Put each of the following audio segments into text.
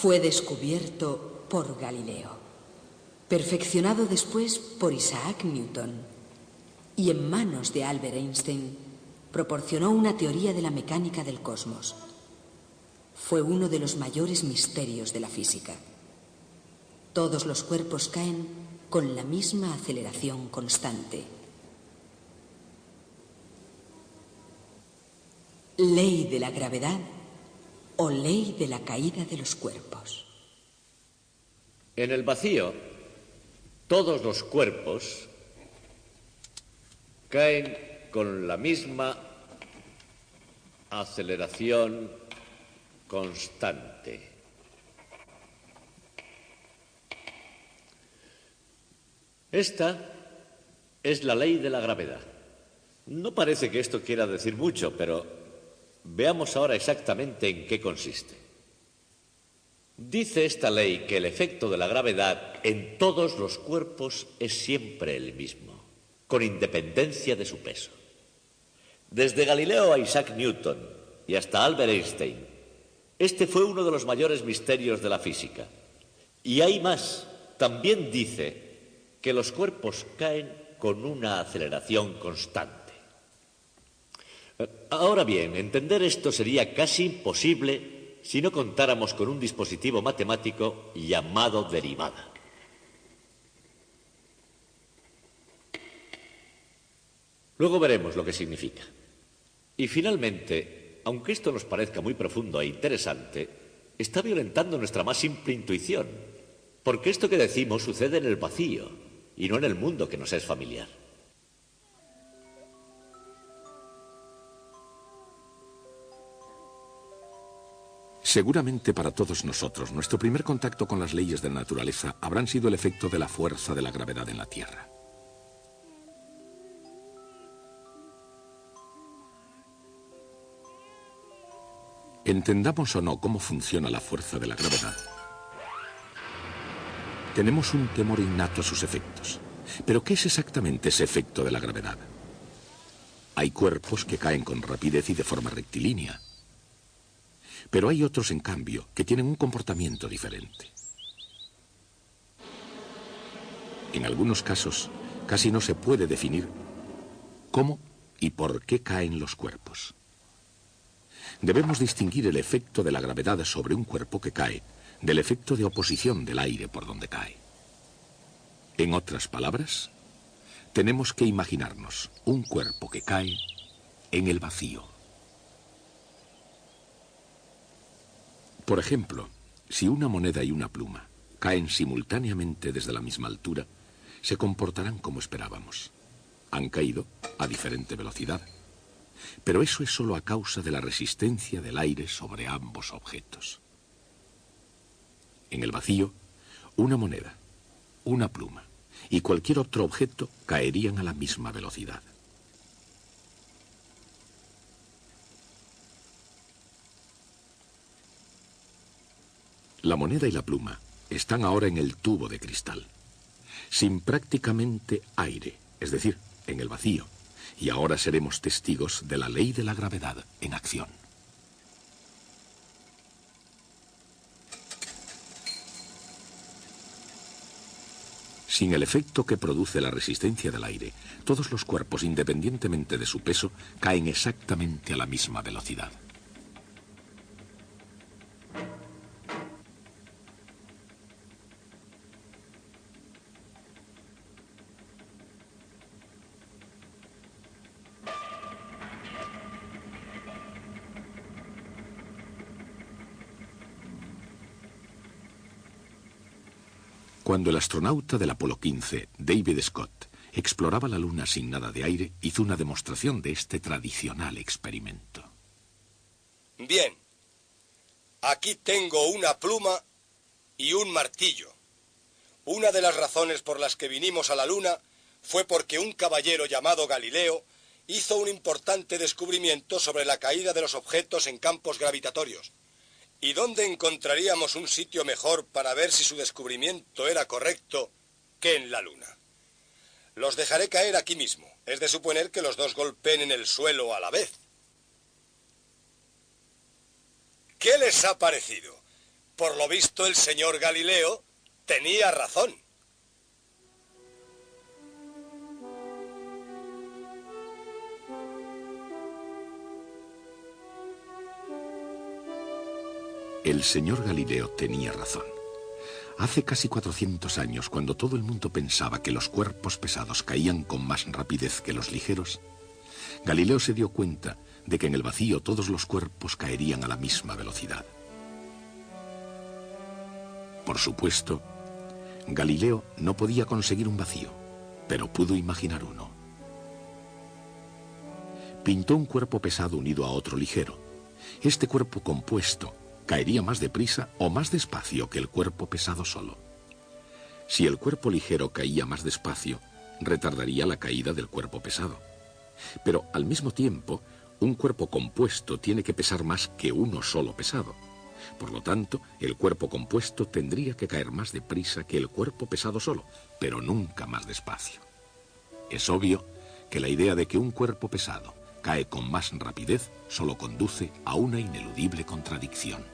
Fue descubierto por Galileo, perfeccionado después por Isaac Newton y en manos de Albert Einstein proporcionó una teoría de la mecánica del cosmos. Fue uno de los mayores misterios de la física. Todos los cuerpos caen con la misma aceleración constante. Ley de la gravedad o ley de la caída de los cuerpos. En el vacío, todos los cuerpos caen con la misma aceleración constante. Esta es la ley de la gravedad. No parece que esto quiera decir mucho, pero veamos ahora exactamente en qué consiste. Dice esta ley que el efecto de la gravedad en todos los cuerpos es siempre el mismo, con independencia de su peso. Desde Galileo a Isaac Newton y hasta Albert Einstein, este fue uno de los mayores misterios de la física. Y hay más, también dice que los cuerpos caen con una aceleración constante. Ahora bien, entender esto sería casi imposible si no contáramos con un dispositivo matemático llamado derivada. Luego veremos lo que significa. Y finalmente, aunque esto nos parezca muy profundo e interesante, está violentando nuestra más simple intuición, porque esto que decimos sucede en el vacío y no en el mundo que nos es familiar. Seguramente para todos nosotros, nuestro primer contacto con las leyes de la naturaleza habrán sido el efecto de la fuerza de la gravedad en la Tierra. Entendamos o no cómo funciona la fuerza de la gravedad, tenemos un temor innato a sus efectos. ¿Pero qué es exactamente ese efecto de la gravedad? Hay cuerpos que caen con rapidez y de forma rectilínea. Pero hay otros, en cambio, que tienen un comportamiento diferente. En algunos casos, casi no se puede definir cómo y por qué caen los cuerpos. Debemos distinguir el efecto de la gravedad sobre un cuerpo que cae del efecto de oposición del aire por donde cae. En otras palabras, tenemos que imaginarnos un cuerpo que cae en el vacío. Por ejemplo, si una moneda y una pluma caen simultáneamente desde la misma altura, se comportarán como esperábamos. Han caído a diferente velocidad. Pero eso es solo a causa de la resistencia del aire sobre ambos objetos. En el vacío, una moneda, una pluma y cualquier otro objeto caerían a la misma velocidad. La moneda y la pluma están ahora en el tubo de cristal, sin prácticamente aire, es decir, en el vacío, y ahora seremos testigos de la ley de la gravedad en acción. Sin el efecto que produce la resistencia del aire, todos los cuerpos, independientemente de su peso, caen exactamente a la misma velocidad. Cuando el astronauta del Apolo 15, David Scott, exploraba la Luna sin nada de aire, hizo una demostración de este tradicional experimento. Bien, aquí tengo una pluma y un martillo. Una de las razones por las que vinimos a la Luna fue porque un caballero llamado Galileo hizo un importante descubrimiento sobre la caída de los objetos en campos gravitatorios. ¿Y dónde encontraríamos un sitio mejor para ver si su descubrimiento era correcto que en la Luna? Los dejaré caer aquí mismo. Es de suponer que los dos golpeen en el suelo a la vez. ¿Qué les ha parecido? por lo visto el señor Galileo tenía razón. El señor Galileo tenía razón. Hace casi 400 años, cuando todo el mundo pensaba que los cuerpos pesados caían con más rapidez que los ligeros, Galileo se dio cuenta de que en el vacío todos los cuerpos caerían a la misma velocidad. Por supuesto, Galileo no podía conseguir un vacío, pero pudo imaginar uno. Pintó un cuerpo pesado unido a otro ligero. Este cuerpo compuesto caería más deprisa o más despacio que el cuerpo pesado solo. Si el cuerpo ligero caía más despacio, retardaría la caída del cuerpo pesado. Pero al mismo tiempo, un cuerpo compuesto tiene que pesar más que uno solo pesado. Por lo tanto, el cuerpo compuesto tendría que caer más deprisa que el cuerpo pesado solo, pero nunca más despacio. Es obvio que la idea de que un cuerpo pesado cae con más rapidez solo conduce a una ineludible contradicción.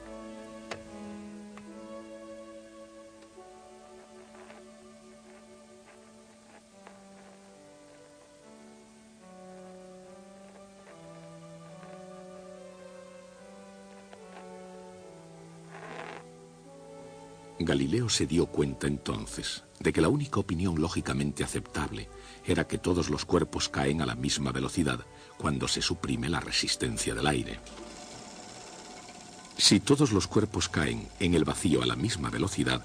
Galileo se dio cuenta entonces de que la única opinión lógicamente aceptable era que todos los cuerpos caen a la misma velocidad cuando se suprime la resistencia del aire. Si todos los cuerpos caen en el vacío a la misma velocidad,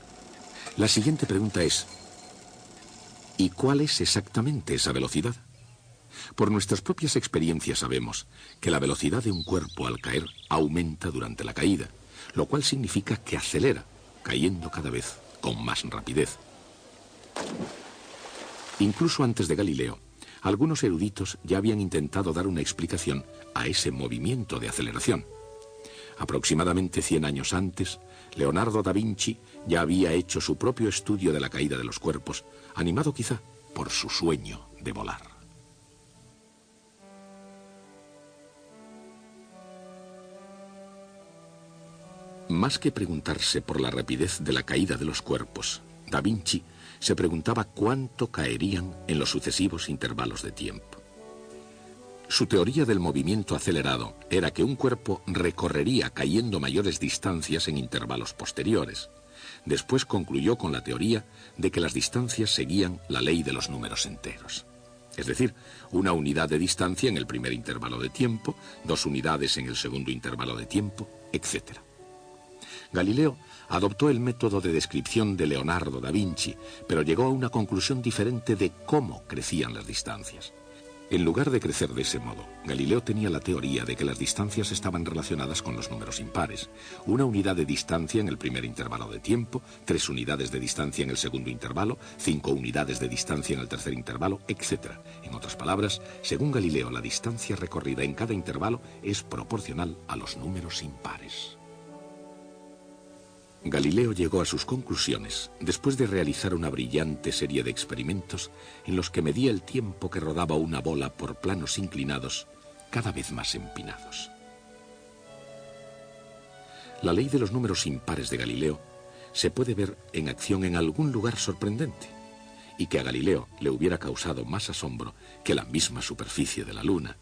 la siguiente pregunta es: ¿y cuál es exactamente esa velocidad? Por nuestras propias experiencias sabemos que la velocidad de un cuerpo al caer aumenta durante la caída, lo cual significa que acelera, cayendo cada vez con más rapidez. Incluso antes de Galileo, algunos eruditos ya habían intentado dar una explicación a ese movimiento de aceleración. Aproximadamente 100 años antes, Leonardo da Vinci ya había hecho su propio estudio de la caída de los cuerpos, animado quizá por su sueño de volar. Más que preguntarse por la rapidez de la caída de los cuerpos, Da Vinci se preguntaba cuánto caerían en los sucesivos intervalos de tiempo. Su teoría del movimiento acelerado era que un cuerpo recorrería cayendo mayores distancias en intervalos posteriores. Después concluyó con la teoría de que las distancias seguían la ley de los números enteros. Es decir, una unidad de distancia en el primer intervalo de tiempo, 2 unidades en el segundo intervalo de tiempo, etc. Galileo adoptó el método de descripción de Leonardo da Vinci, pero llegó a una conclusión diferente de cómo crecían las distancias. En lugar de crecer de ese modo, Galileo tenía la teoría de que las distancias estaban relacionadas con los números impares. 1 unidad de distancia en el primer intervalo de tiempo, 3 unidades de distancia en el segundo intervalo, 5 unidades de distancia en el tercer intervalo, etc. En otras palabras, según Galileo, la distancia recorrida en cada intervalo es proporcional a los números impares. Galileo llegó a sus conclusiones después de realizar una brillante serie de experimentos en los que medía el tiempo que rodaba una bola por planos inclinados cada vez más empinados. La ley de los números impares de Galileo se puede ver en acción en algún lugar sorprendente, y que a Galileo le hubiera causado más asombro que la misma superficie de la Luna,